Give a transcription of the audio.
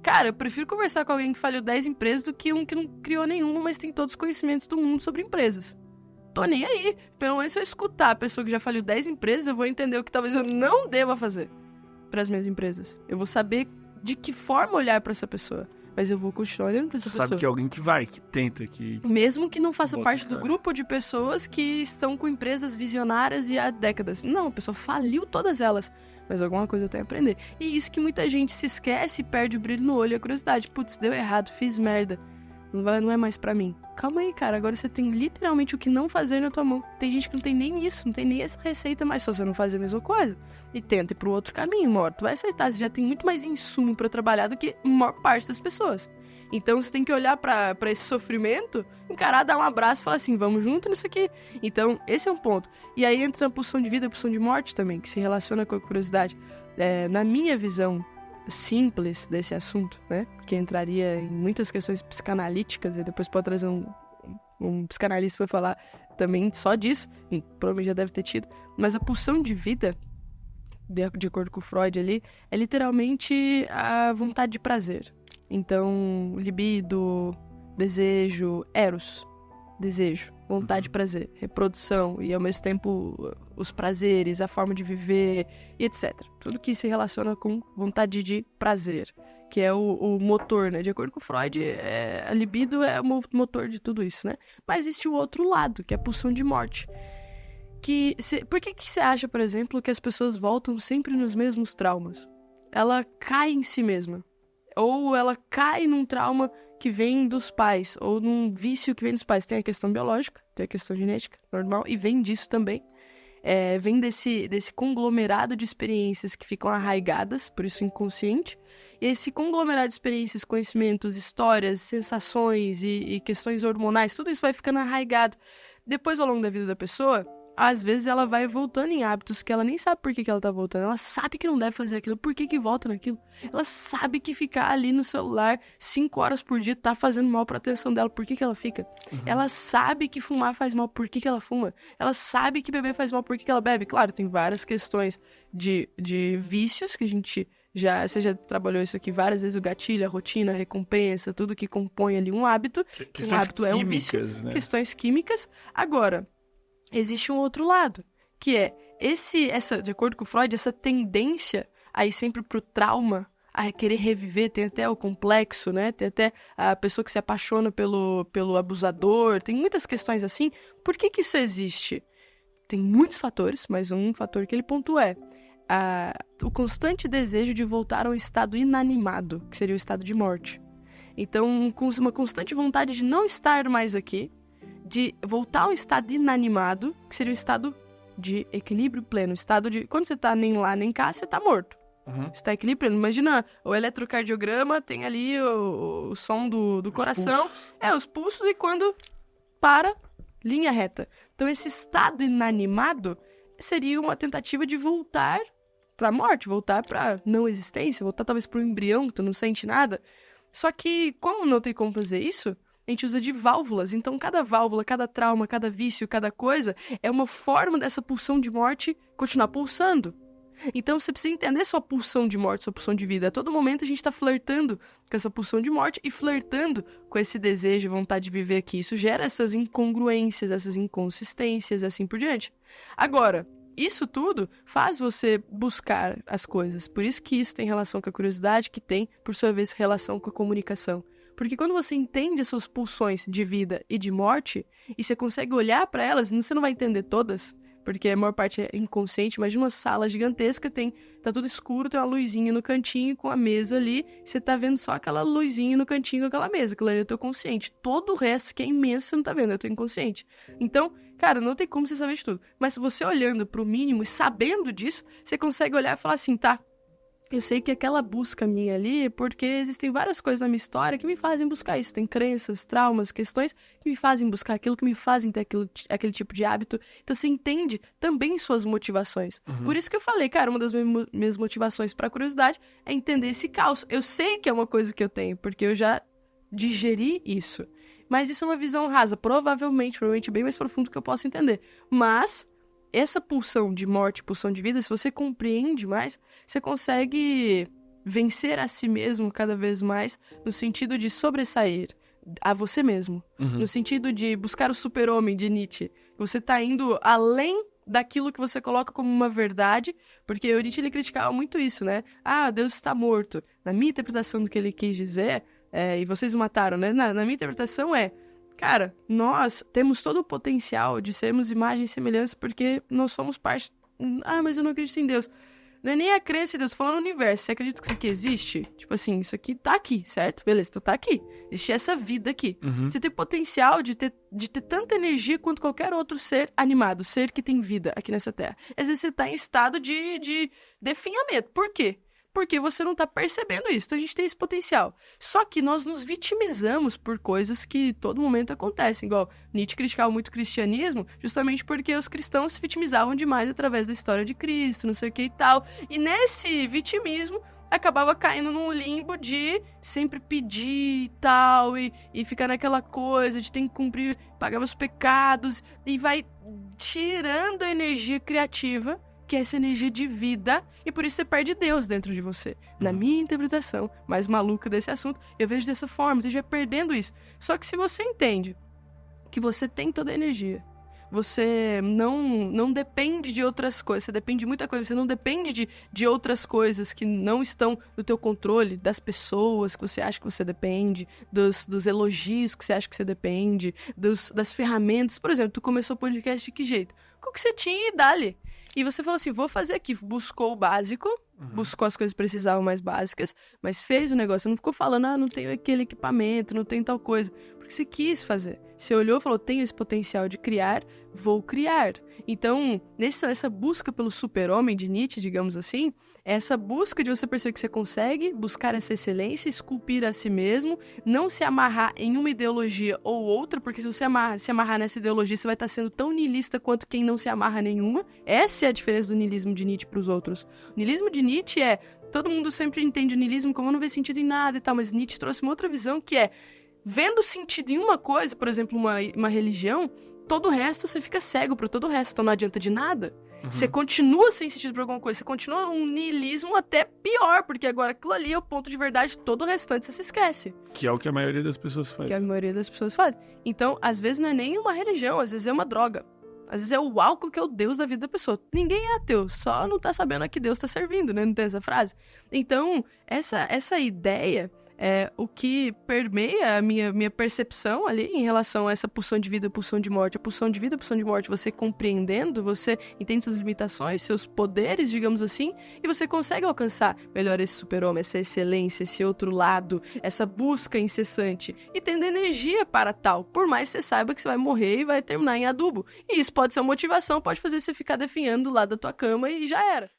Cara, eu prefiro conversar com alguém que faliu 10 empresas do que um que não criou nenhuma, mas tem todos os conhecimentos do mundo sobre empresas. Tô nem aí. Pelo menos se eu escutar a pessoa que já faliu 10 empresas, eu vou entender o que talvez eu não deva fazer para as minhas empresas. Eu vou saber de que forma olhar para essa pessoa. Mas eu vou continuar olhando pra essa pessoa. Sabe que é alguém que vai, que tenta, que... Mesmo que não faça Bota parte do cara. grupo de pessoas que estão com empresas visionárias e há décadas. Não, a pessoa faliu todas elas. Mas alguma coisa eu tenho a aprender. E isso que muita gente se esquece e perde o brilho no olho e a curiosidade. Putz, deu errado, fiz merda. Não é mais pra mim. Calma aí, cara. Agora você tem literalmente o que não fazer na tua mão. Tem gente que não tem nem isso, não tem nem essa receita, mas só você não fazer a mesma coisa. E tenta ir pro outro caminho, uma hora tu vai acertar. Você já tem muito mais insumo pra trabalhar do que a maior parte das pessoas. Então você tem que olhar pra esse sofrimento, encarar, dar um abraço e falar assim, vamos junto nisso aqui. Então, esse é um ponto. E aí entra a pulsão de vida e a pulsão de morte também, que se relaciona com a curiosidade. Na minha visão simples desse assunto, né? Porque entraria em muitas questões psicanalíticas, e depois pode trazer um psicanalista para falar também só disso, e provavelmente já deve ter tido. Mas a pulsão de vida, de acordo com o Freud ali, é literalmente a vontade de prazer. Então, libido, desejo, eros, desejo, vontade de prazer, reprodução e ao mesmo tempo os prazeres, a forma de viver e etc. Tudo que se relaciona com vontade de prazer, que é o motor, né? De acordo com Freud, a libido é o motor de tudo isso, né? Mas existe o outro lado, que é a pulsão de morte. Por que você acha, por exemplo, que as pessoas voltam sempre nos mesmos traumas? Ela cai em si mesma. Ou ela cai num trauma que vem dos pais, ou num vício que vem dos pais. Tem a questão biológica, tem a questão genética, normal, e vem disso também. Vem desse conglomerado de experiências que ficam arraigadas, por isso inconsciente. E esse conglomerado de experiências, conhecimentos, histórias, sensações e questões hormonais, tudo isso vai ficando arraigado. Depois, ao longo da vida da pessoa, às vezes ela vai voltando em hábitos que ela nem sabe por que ela tá voltando. Ela sabe que não deve fazer aquilo, por que volta naquilo? Ela sabe que ficar ali no celular 5 horas por dia tá fazendo mal pra atenção dela, por que ela fica? Uhum. Ela sabe que fumar faz mal, por que ela fuma? Ela sabe que beber faz mal, por que ela bebe? Claro, tem várias questões de vícios que a gente... Você já trabalhou isso aqui várias vezes, o gatilho, a rotina, a recompensa, tudo que compõe ali um hábito. Questões um hábito é um vício, né? Questões químicas. Agora... existe um outro lado, que é de acordo com o Freud, essa tendência a ir sempre pro trauma, a querer reviver, tem até o complexo, né? Tem até a pessoa que se apaixona pelo abusador, tem muitas questões assim. Por que isso existe? Tem muitos fatores, mas um fator que ele pontua é o constante desejo de voltar ao estado inanimado, que seria o estado de morte. Então, com uma constante vontade de não estar mais aqui, de voltar ao estado inanimado, que seria o estado de equilíbrio pleno, estado de... quando você tá nem lá nem cá, você tá morto. Uhum. Você tá em equilíbrio pleno. Imagina o eletrocardiograma, tem ali o som do coração, os pulsos, e quando para, linha reta. Então esse estado inanimado seria uma tentativa de voltar pra morte, voltar pra não existência, voltar talvez pro embrião, que tu não sente nada. Só que, como não tem como fazer isso, a gente usa de válvulas. Então, cada válvula, cada trauma, cada vício, cada coisa é uma forma dessa pulsão de morte continuar pulsando. Então, você precisa entender sua pulsão de morte, sua pulsão de vida. A todo momento, a gente está flertando com essa pulsão de morte e flertando com esse desejo e vontade de viver aqui. Isso gera essas incongruências, essas inconsistências, assim por diante. Agora, isso tudo faz você buscar as coisas. Por isso que isso tem relação com a curiosidade, que tem, por sua vez, relação com a comunicação. Porque quando você entende as suas pulsões de vida e de morte, e você consegue olhar para elas, você não vai entender todas, porque a maior parte é inconsciente, mas de uma sala gigantesca tá tudo escuro, tem uma luzinha no cantinho com a mesa ali, você tá vendo só aquela luzinha no cantinho com aquela mesa, aquilo ali é o teu consciente. Todo o resto que é imenso você não tá vendo, é o teu inconsciente. Então, cara, não tem como você saber de tudo. Mas se você olhando pro mínimo e sabendo disso, você consegue olhar e falar assim, tá, eu sei que aquela busca minha ali é porque existem várias coisas na minha história que me fazem buscar isso. Tem crenças, traumas, questões que me fazem buscar aquilo, que me fazem ter aquele tipo de hábito. Então você entende também suas motivações. Uhum. Por isso que eu falei, cara, uma das minhas motivações pra curiosidade é entender esse caos. Eu sei que é uma coisa que eu tenho, porque eu já digeri isso. Mas isso é uma visão rasa, provavelmente bem mais profundo do que eu posso entender. Mas essa pulsão de morte, pulsão de vida, se você compreende mais, você consegue vencer a si mesmo cada vez mais, no sentido de sobressair a você mesmo. No sentido de buscar o super-homem de Nietzsche. Você tá indo além daquilo que você coloca como uma verdade, porque o Nietzsche ele criticava muito isso, né? Ah, Deus está morto. Na minha interpretação do que ele quis dizer, e vocês o mataram, né? Na minha interpretação cara, nós temos todo o potencial de sermos imagem e semelhança porque nós somos parte... Ah, mas eu não acredito em Deus. Não é nem a crença em Deus, tô falando no universo. Você acredita que isso aqui existe? Tipo assim, isso aqui tá aqui, certo? Beleza, então tá aqui. Existe essa vida aqui. Você tem potencial de ter tanta energia quanto qualquer outro ser animado, ser que tem vida aqui nessa Terra. Às vezes você tá em estado de definhamento. Por quê? Porque você não tá percebendo isso. Então a gente tem esse potencial. Só que nós nos vitimizamos por coisas que todo momento acontecem. Igual Nietzsche criticava muito o cristianismo, justamente porque os cristãos se vitimizavam demais através da história de Cristo, não sei o que e tal. E nesse vitimismo, acabava caindo num limbo de sempre pedir e tal, e ficar naquela coisa de ter que cumprir, pagar meus pecados, e vai tirando a energia criativa, que é essa energia de vida, e por isso você perde Deus dentro de você. Na minha interpretação mais maluca desse assunto, eu vejo dessa forma, você já vai perdendo isso. Só que se você entende que você tem toda a energia, você não depende de outras coisas, você depende de muita coisa, você não depende de outras coisas que não estão no teu controle, das pessoas que você acha que você depende, dos elogios que você acha que você depende, das ferramentas. Por exemplo, tu começou o podcast de que jeito? Com o que você tinha e dali. E você falou assim, vou fazer aqui. Buscou o básico, buscou as coisas que precisavam mais básicas, mas fez o negócio. Você não ficou falando, não tenho aquele equipamento, não tenho tal coisa. Porque você quis fazer. Você olhou e falou, tenho esse potencial de criar, vou criar. Então, nessa busca pelo super-homem de Nietzsche, digamos assim, essa busca de você perceber que você consegue buscar essa excelência, esculpir a si mesmo, não se amarrar em uma ideologia ou outra, porque se você se amarrar nessa ideologia, você vai estar sendo tão niilista quanto quem não se amarra nenhuma. Essa é a diferença do niilismo de Nietzsche para os outros. O niilismo de Nietzsche todo mundo sempre entende o niilismo como não vê sentido em nada e tal, mas Nietzsche trouxe uma outra visão que vendo sentido em uma coisa, por exemplo, uma religião, todo o resto você fica cego para todo o resto, então não adianta de nada. Você continua sem sentido pra alguma coisa, você continua um niilismo até pior, porque agora aquilo ali é o ponto de verdade, todo o restante você se esquece. Que é o que a maioria das pessoas faz. Que a maioria das pessoas faz. Então, às vezes não é nem uma religião, às vezes é uma droga. Às vezes é o álcool que é o Deus da vida da pessoa. Ninguém é ateu, só não tá sabendo a que Deus tá servindo, né? Não tem essa frase? Então, essa ideia é o que permeia a minha percepção ali em relação a essa pulsão de vida, pulsão de morte. A pulsão de vida, pulsão de morte, você compreendendo, você entende suas limitações, seus poderes, digamos assim, e você consegue alcançar melhor esse super-homem, essa excelência, esse outro lado, essa busca incessante, e tendo energia para tal, por mais que você saiba que você vai morrer e vai terminar em adubo. E isso pode ser uma motivação, pode fazer você ficar definhando do lado da tua cama e já era.